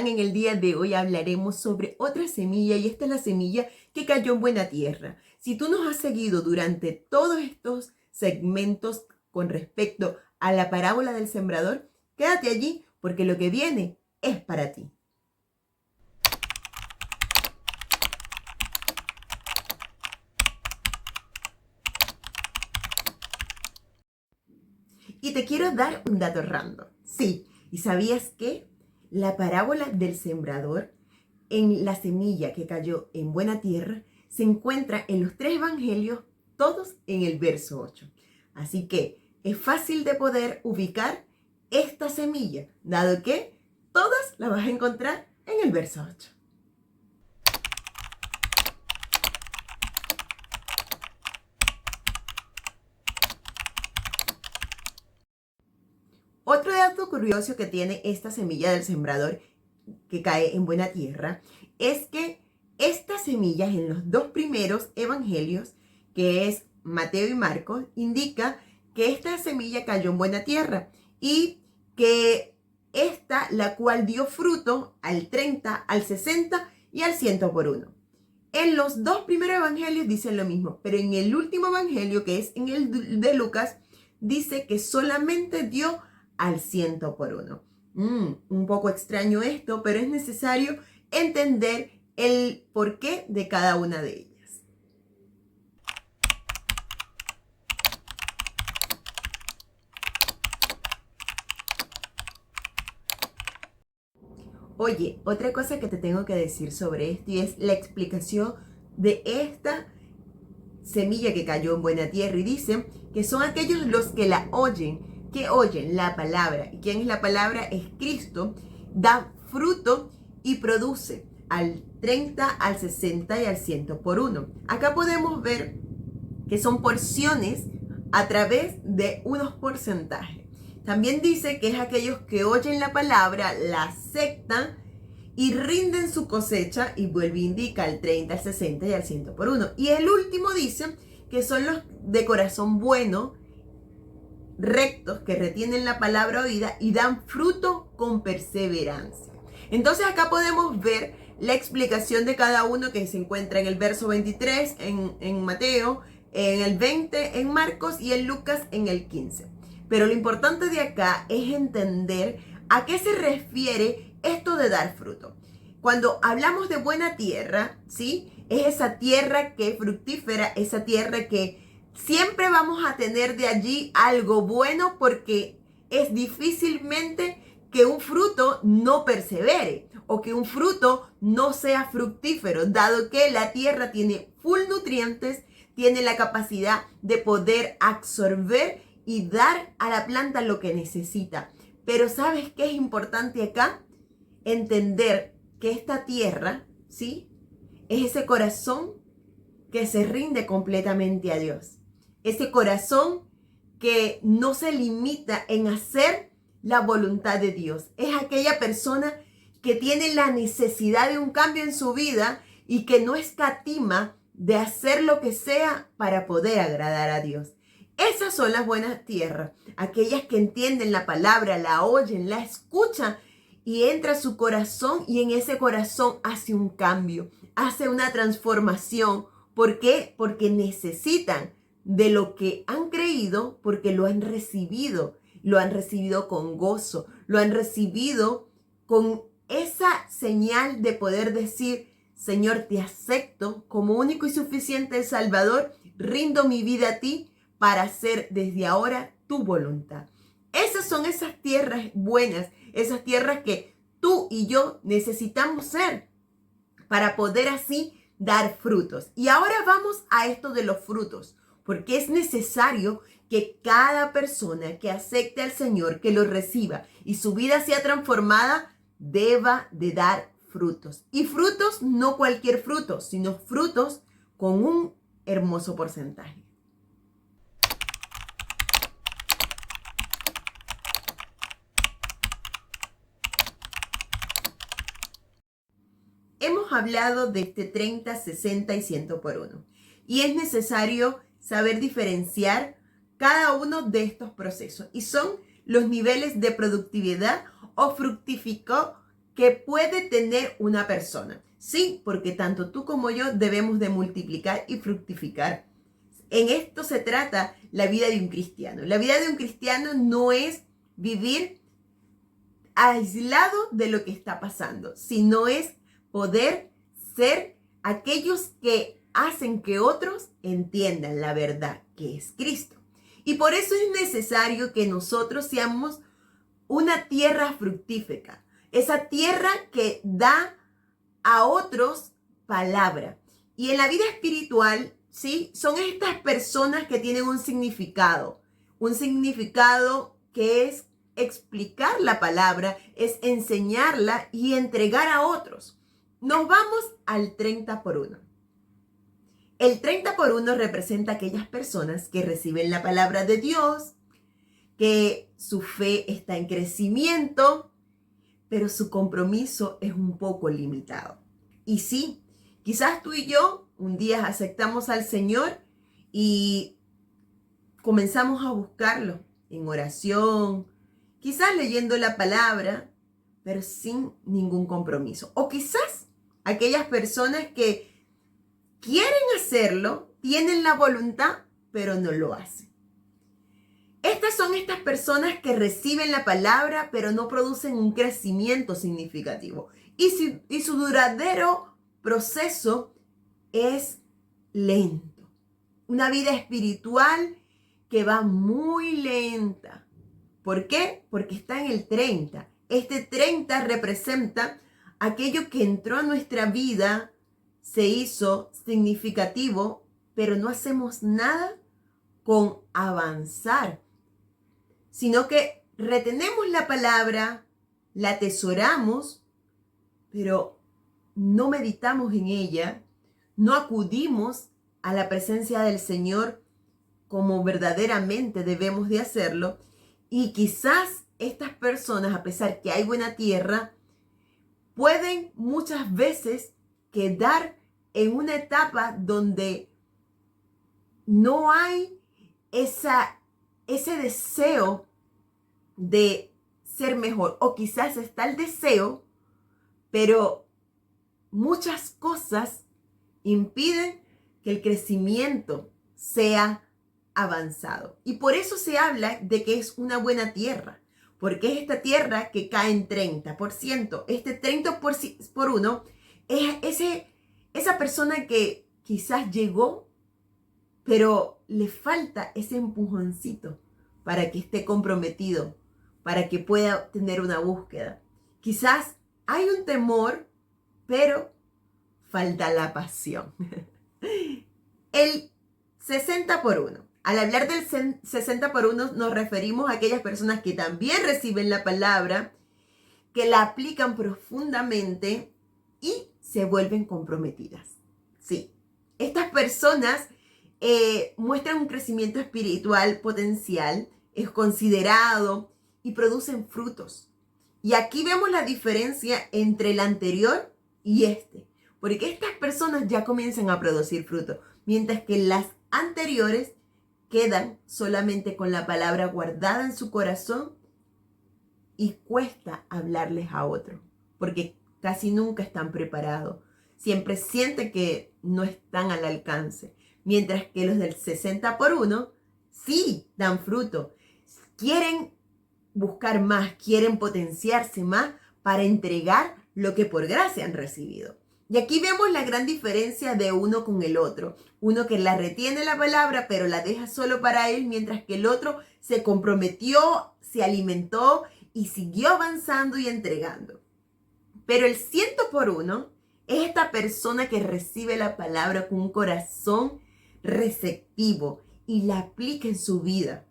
En el día de hoy hablaremos sobre otra semilla y esta es la semilla que cayó en buena tierra. Si tú nos has seguido durante todos estos segmentos con respecto a la parábola del sembrador, quédate allí porque lo que viene es para ti. Y te quiero dar un dato random. Sí, ¿y sabías que la parábola del sembrador en la semilla que cayó en buena tierra se encuentra en los 3 evangelios, todos en el verso 8? Así que es fácil de poder ubicar esta semilla, dado que todas las vas a encontrar en el verso 8. Otro dato curioso que tiene esta semilla del sembrador que cae en buena tierra es que estas semillas en los 2 primeros evangelios, que es Mateo y Marcos, indica que esta semilla cayó en buena tierra y que esta, la cual dio fruto al 30, al 60 y al 100 por uno. En los 2 primeros evangelios dicen lo mismo, pero en el último evangelio, que es en el de Lucas, dice que solamente dio al 100 por uno. Un poco extraño esto, pero es necesario entender el porqué de cada una de ellas. Oye, otra cosa que te tengo que decir sobre esto y es la explicación de esta semilla que cayó en buena tierra, y dicen que son aquellos los que la oyen, que oyen la palabra. ¿Y quién es la palabra? Es Cristo. Da fruto y produce al 30, al 60 y al 100 por uno. Acá podemos ver que son porciones a través de unos porcentajes. También dice que es aquellos que oyen la palabra, la aceptan y rinden su cosecha, y vuelve a indicar al 30, al 60 y al 100 por uno. Y el último dice que son los de corazón bueno, rectos, que retienen la palabra oída y dan fruto con perseverancia. Entonces acá podemos ver la explicación de cada uno, que se encuentra en el verso 23 en Mateo, en el 20 en Marcos y en Lucas en el 15. Pero lo importante de acá es entender a qué se refiere esto de dar fruto. Cuando hablamos de buena tierra, ¿sí? Es esa tierra que es fructífera, esa tierra que siempre vamos a tener de allí algo bueno, porque es difícilmente que un fruto no persevere o que un fruto no sea fructífero, dado que la tierra tiene full nutrientes, tiene la capacidad de poder absorber y dar a la planta lo que necesita. Pero ¿sabes qué es importante acá? Entender que esta tierra, ¿sí? Es ese corazón que se rinde completamente a Dios. Ese corazón que no se limita en hacer la voluntad de Dios. Es aquella persona que tiene la necesidad de un cambio en su vida y que no escatima de hacer lo que sea para poder agradar a Dios. Esas son las buenas tierras, aquellas que entienden la palabra, la oyen, la escuchan y entra a su corazón, y en ese corazón hace un cambio, hace una transformación. ¿Por qué? Porque necesitan de lo que han creído, porque lo han recibido con gozo, lo han recibido con esa señal de poder decir: Señor, te acepto como único y suficiente Salvador, rindo mi vida a ti para hacer desde ahora tu voluntad. Esas son esas tierras buenas, esas tierras que tú y yo necesitamos ser para poder así dar frutos. Y ahora vamos a esto de los frutos, porque es necesario que cada persona que acepte al Señor, que lo reciba y su vida sea transformada, deba de dar frutos. Y frutos, no cualquier fruto, sino frutos con un hermoso porcentaje. Hemos hablado de este 30, 60 y 100 por uno. Y es necesario saber diferenciar cada uno de estos procesos. Y son los niveles de productividad o fructificó que puede tener una persona. Sí, porque tanto tú como yo debemos de multiplicar y fructificar. En esto se trata la vida de un cristiano. La vida de un cristiano no es vivir aislado de lo que está pasando, sino es poder ser aquellos que hacen que otros entiendan la verdad que es Cristo. Y por eso es necesario que nosotros seamos una tierra fructífera, esa tierra que da a otros palabra. Y en la vida espiritual, ¿sí? Son estas personas que tienen un significado que es explicar la palabra, es enseñarla y entregar a otros. Nos vamos al 30 por 1. El 30 por 1 representa a aquellas personas que reciben la palabra de Dios, que su fe está en crecimiento, pero su compromiso es un poco limitado. Y sí, quizás tú y yo un día aceptamos al Señor y comenzamos a buscarlo en oración, quizás leyendo la palabra, pero sin ningún compromiso. O quizás aquellas personas que quieren hacerlo, tienen la voluntad, pero no lo hacen. Estas son estas personas que reciben la palabra, pero no producen un crecimiento significativo. Y su duradero proceso es lento. Una vida espiritual que va muy lenta. ¿Por qué? Porque está en el 30. Este 30 representa aquello que entró a nuestra vida, se hizo significativo, pero no hacemos nada con avanzar, sino que retenemos la palabra, la atesoramos, pero no meditamos en ella, no acudimos a la presencia del Señor como verdaderamente debemos de hacerlo. Y quizás estas personas, a pesar que hay buena tierra, pueden muchas veces quedar en una etapa donde no hay ese deseo de ser mejor. O quizás está el deseo, pero muchas cosas impiden que el crecimiento sea avanzado. Y por eso se habla de que es una buena tierra, porque es esta tierra que cae en 30%. Este 30 por 1 es esa persona que quizás llegó, pero le falta ese empujoncito para que esté comprometido, para que pueda tener una búsqueda. Quizás hay un temor, pero falta la pasión. El 60 por 1. Al hablar del 60 por 1 nos referimos a aquellas personas que también reciben la palabra, que la aplican profundamente y se vuelven comprometidas. Sí, estas personas muestran un crecimiento espiritual potencial, es considerado y producen frutos. Y aquí vemos la diferencia entre el anterior y este, porque estas personas ya comienzan a producir frutos, mientras que las anteriores quedan solamente con la palabra guardada en su corazón y cuesta hablarles a otro, porque casi nunca están preparados. Siempre sienten que no están al alcance, mientras que los del 60 por 1 sí dan fruto. Quieren buscar más, quieren potenciarse más para entregar lo que por gracia han recibido. Y aquí vemos la gran diferencia de uno con el otro. Uno que la retiene la palabra, pero la deja solo para él, mientras que el otro se comprometió, se alimentó y siguió avanzando y entregando. Pero el 100 por 1 es esta persona que recibe la palabra con un corazón receptivo y la aplica en su vida.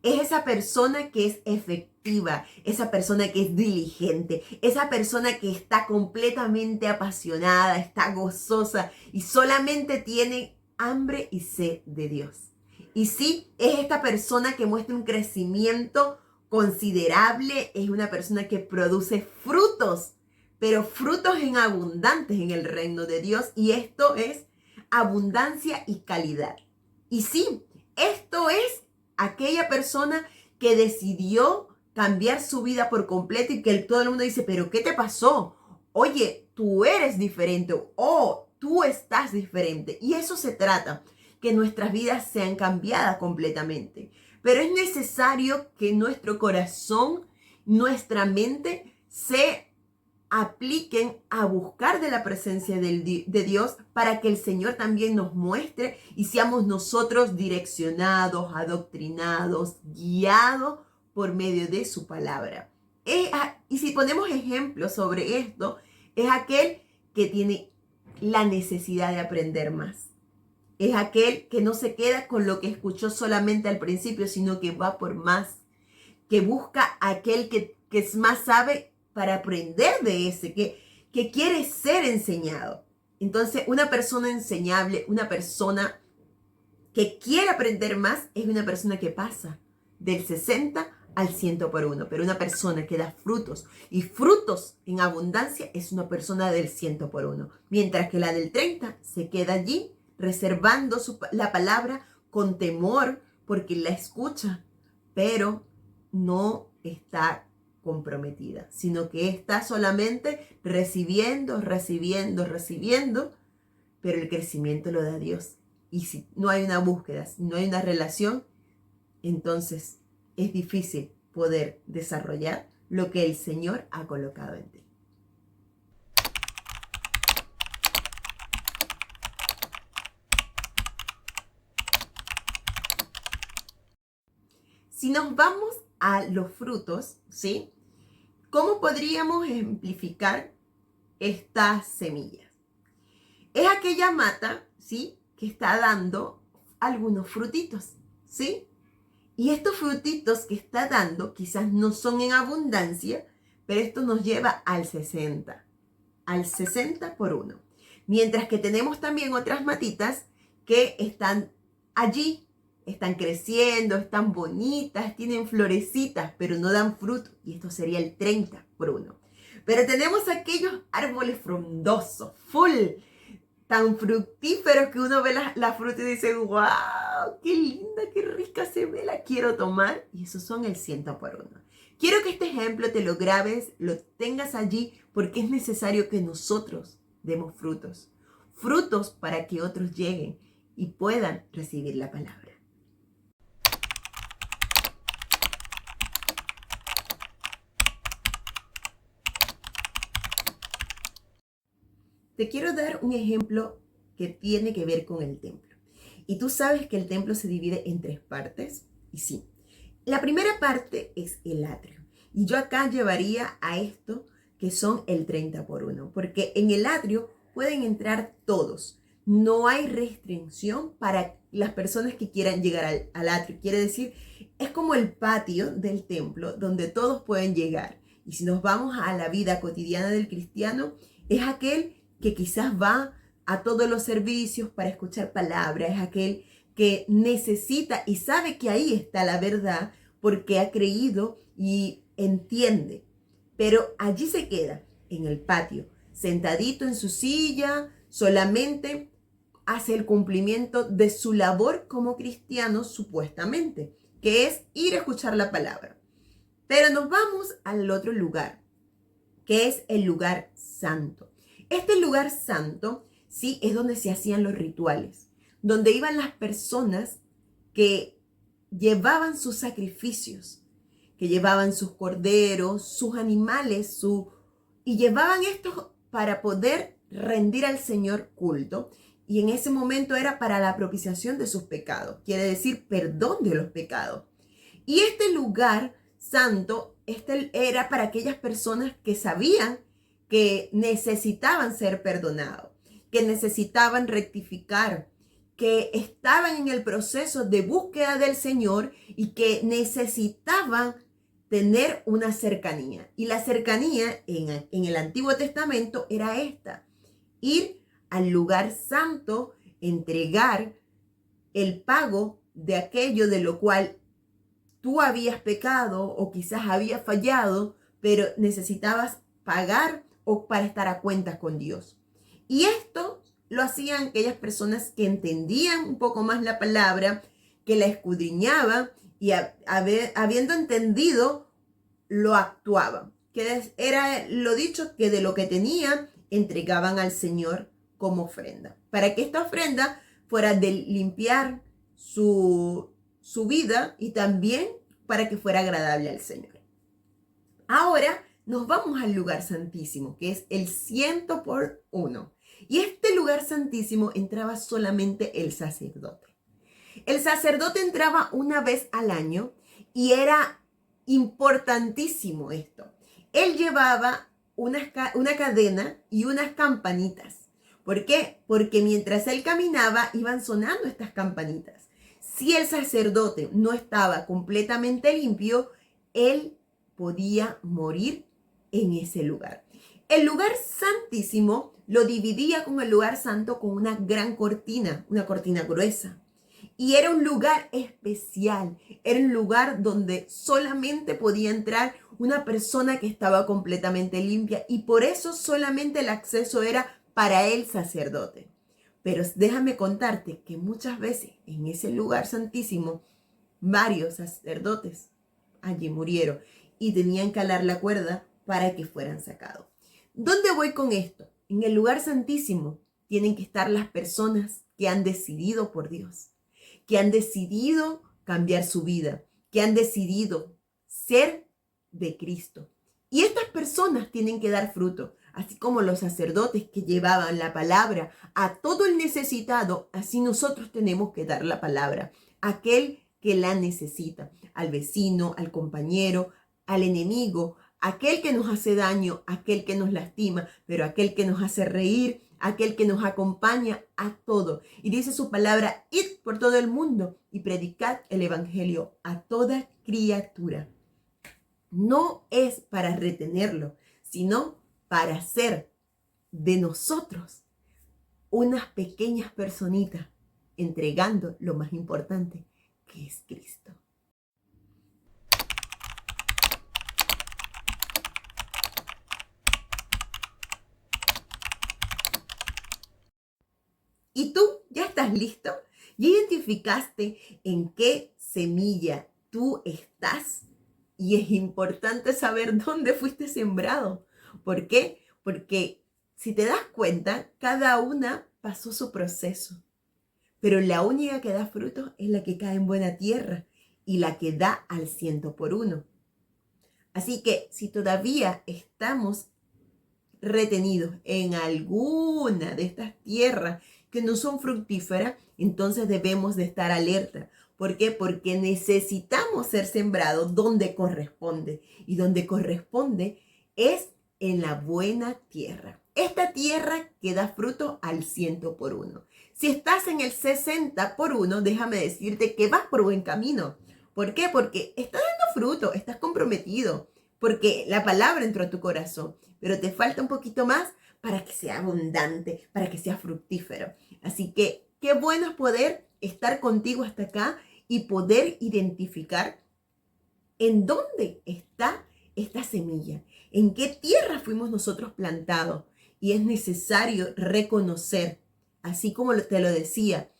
Es esa persona que es efectiva, esa persona que es diligente, esa persona que está completamente apasionada, está gozosa y solamente tiene hambre y sed de Dios. Y sí, es esta persona que muestra un crecimiento considerable, es una persona que produce frutos, pero frutos en abundantes en el reino de Dios, y esto es abundancia y calidad. Y sí, esto es aquella persona que decidió cambiar su vida por completo y que todo el mundo dice, pero ¿qué te pasó? Oye, tú eres diferente o tú estás diferente. Y eso se trata, que nuestras vidas sean cambiadas completamente. Pero es necesario que nuestro corazón, nuestra mente se apliquen a buscar de la presencia de Dios para que el Señor también nos muestre y seamos nosotros direccionados, adoctrinados, guiados por medio de su palabra. Y si ponemos ejemplos sobre esto, es aquel que tiene la necesidad de aprender más. Es aquel que no se queda con lo que escuchó solamente al principio, sino que va por más, que busca a aquel que es más sabe para aprender de ese, que quiere ser enseñado. Entonces, una persona enseñable, una persona que quiere aprender más, es una persona que pasa del 60 al 100 por uno. Pero una persona que da frutos y frutos en abundancia es una persona del 100 por uno. Mientras que la del 30 se queda allí reservando la palabra con temor porque la escucha, pero no está comprometida, sino que está solamente recibiendo, pero el crecimiento lo da Dios. Y si no hay una búsqueda, si no hay una relación, entonces es difícil poder desarrollar lo que el Señor ha colocado en ti. Si nos vamos a los frutos, ¿sí? ¿Cómo podríamos ejemplificar estas semillas? Es aquella mata, ¿sí? Que está dando algunos frutitos, ¿sí? Y estos frutitos que está dando quizás no son en abundancia, pero esto nos lleva al 60 por uno. Mientras que tenemos también otras matitas que están allí, están creciendo, están bonitas, tienen florecitas, pero no dan fruto. Y esto sería el 30 por uno. Pero tenemos aquellos árboles frondosos, full, tan fructíferos que uno ve la fruta y dice, wow, qué linda, qué rica se ve, la quiero tomar. Y esos son el 100 por uno. Quiero que este ejemplo te lo grabes, lo tengas allí, porque es necesario que nosotros demos frutos. Frutos para que otros lleguen y puedan recibir la palabra. Te quiero dar un ejemplo que tiene que ver con el templo. Y tú sabes que el templo se divide en 3 partes. Y sí, la primera parte es el atrio. Y yo acá llevaría a esto que son el 30 por uno. Porque en el atrio pueden entrar todos. No hay restricción para las personas que quieran llegar al atrio. Quiere decir, es como el patio del templo donde todos pueden llegar. Y si nos vamos a la vida cotidiana del cristiano, es aquel que quizás va a todos los servicios para escuchar palabras, es aquel que necesita y sabe que ahí está la verdad porque ha creído y entiende. Pero allí se queda, en el patio, sentadito en su silla, solamente hace el cumplimiento de su labor como cristiano, supuestamente, que es ir a escuchar la palabra. Pero nos vamos al otro lugar, que es el lugar santo. Este lugar santo, sí, es donde se hacían los rituales, donde iban las personas que llevaban sus sacrificios, que llevaban sus corderos, sus animales, y llevaban esto para poder rendir al Señor culto. Y en ese momento era para la propiciación de sus pecados, quiere decir perdón de los pecados. Y este lugar santo era para aquellas personas que sabían que necesitaban ser perdonados, que necesitaban rectificar, que estaban en el proceso de búsqueda del Señor y que necesitaban tener una cercanía. Y la cercanía en el Antiguo Testamento era esta: ir al lugar santo, entregar el pago de aquello de lo cual tú habías pecado o quizás habías fallado, pero necesitabas pagar o para estar a cuentas con Dios. Y esto lo hacían aquellas personas que entendían un poco más la palabra, que la escudriñaban y habiendo entendido lo actuaban, que era lo dicho, que de lo que tenían entregaban al Señor como ofrenda, para que esta ofrenda fuera de limpiar su vida y también para que fuera agradable al Señor. Ahora nos vamos al lugar santísimo, que es el 100 por 1. Y este lugar santísimo entraba solamente el sacerdote. El sacerdote entraba una vez al año y era importantísimo esto. Él llevaba una cadena y unas campanitas. ¿Por qué? Porque mientras él caminaba iban sonando estas campanitas. Si el sacerdote no estaba completamente limpio, él podía morir en ese lugar. El lugar santísimo lo dividía con el lugar santo con una gran cortina, una cortina gruesa. Y era un lugar especial, era un lugar donde solamente podía entrar una persona que estaba completamente limpia y por eso solamente el acceso era para el sacerdote. Pero déjame contarte que muchas veces en ese lugar santísimo varios sacerdotes allí murieron y tenían que alar la cuerda para que fueran sacados. ¿Dónde voy con esto? En el lugar santísimo tienen que estar las personas que han decidido por Dios, que han decidido cambiar su vida, que han decidido ser de Cristo. Y estas personas tienen que dar fruto, así como los sacerdotes que llevaban la palabra a todo el necesitado, así nosotros tenemos que dar la palabra a aquel que la necesita, al vecino, al compañero, al enemigo, aquel que nos hace daño, aquel que nos lastima, pero aquel que nos hace reír, aquel que nos acompaña a todo. Y dice su palabra, id por todo el mundo y predicad el evangelio a toda criatura. No es para retenerlo, sino para hacer de nosotros unas pequeñas personitas, entregando lo más importante, que es Cristo. ¿Y tú ya estás listo? ¿Ya identificaste en qué semilla tú estás? Y es importante saber dónde fuiste sembrado. ¿Por qué? Porque si te das cuenta, cada una pasó su proceso. Pero la única que da fruto es la que cae en buena tierra y la que da al 100 por 1. Así que si todavía estamos retenidos en alguna de estas tierras que no son fructíferas, entonces debemos de estar alerta. ¿Por qué? Porque necesitamos ser sembrados donde corresponde. Y donde corresponde es en la buena tierra. Esta tierra que da fruto al 100 por 1. Si estás en el 60 por 1, déjame decirte que vas por buen camino. ¿Por qué? Porque estás dando fruto, estás comprometido. Porque la palabra entró a tu corazón. Pero te falta un poquito más para que sea abundante, para que sea fructífero. Así que qué bueno es poder estar contigo hasta acá y poder identificar en dónde está esta semilla, en qué tierra fuimos nosotros plantados. Y es necesario reconocer, así como te lo decía,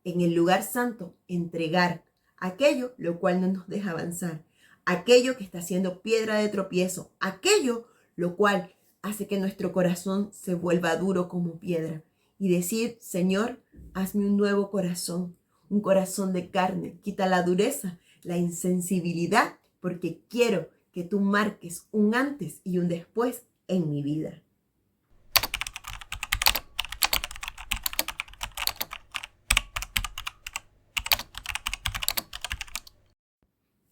en el lugar santo, entregar aquello lo cual no nos deja avanzar, aquello que está siendo piedra de tropiezo, aquello lo cual hace que nuestro corazón se vuelva duro como piedra. Y decir, Señor, hazme un nuevo corazón, un corazón de carne. Quita la dureza, la insensibilidad, porque quiero que tú marques un antes y un después en mi vida.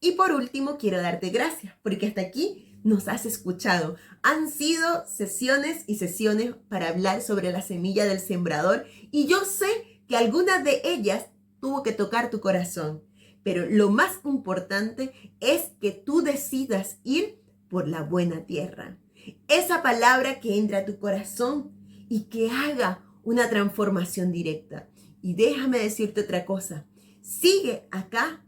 Y por último, quiero darte gracias, porque hasta aquí nos has escuchado. Han sido sesiones y sesiones para hablar sobre la semilla del sembrador y yo sé que alguna de ellas tuvo que tocar tu corazón. Pero lo más importante es que tú decidas ir por la buena tierra. Esa palabra que entra a tu corazón y que haga una transformación directa. Y déjame decirte otra cosa. Sigue acá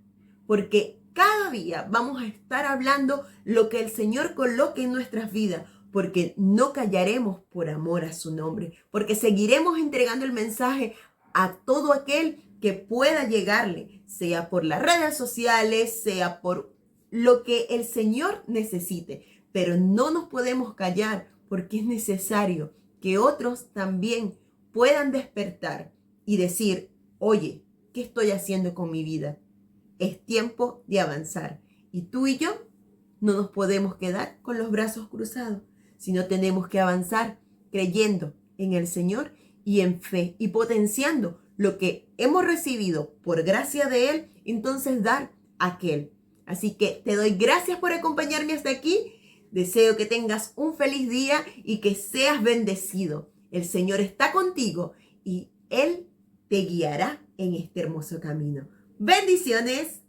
porque cada día vamos a estar hablando lo que el Señor coloque en nuestras vidas, porque no callaremos por amor a su nombre, porque seguiremos entregando el mensaje a todo aquel que pueda llegarle, sea por las redes sociales, sea por lo que el Señor necesite. Pero no nos podemos callar porque es necesario que otros también puedan despertar y decir, oye, ¿qué estoy haciendo con mi vida? Es tiempo de avanzar. Y tú y yo no nos podemos quedar con los brazos cruzados, sino tenemos que avanzar creyendo en el Señor y en fe y potenciando lo que hemos recibido por gracia de Él, entonces dar a aquel. Así que te doy gracias por acompañarme hasta aquí. Deseo que tengas un feliz día y que seas bendecido. El Señor está contigo y Él te guiará en este hermoso camino. Bendiciones.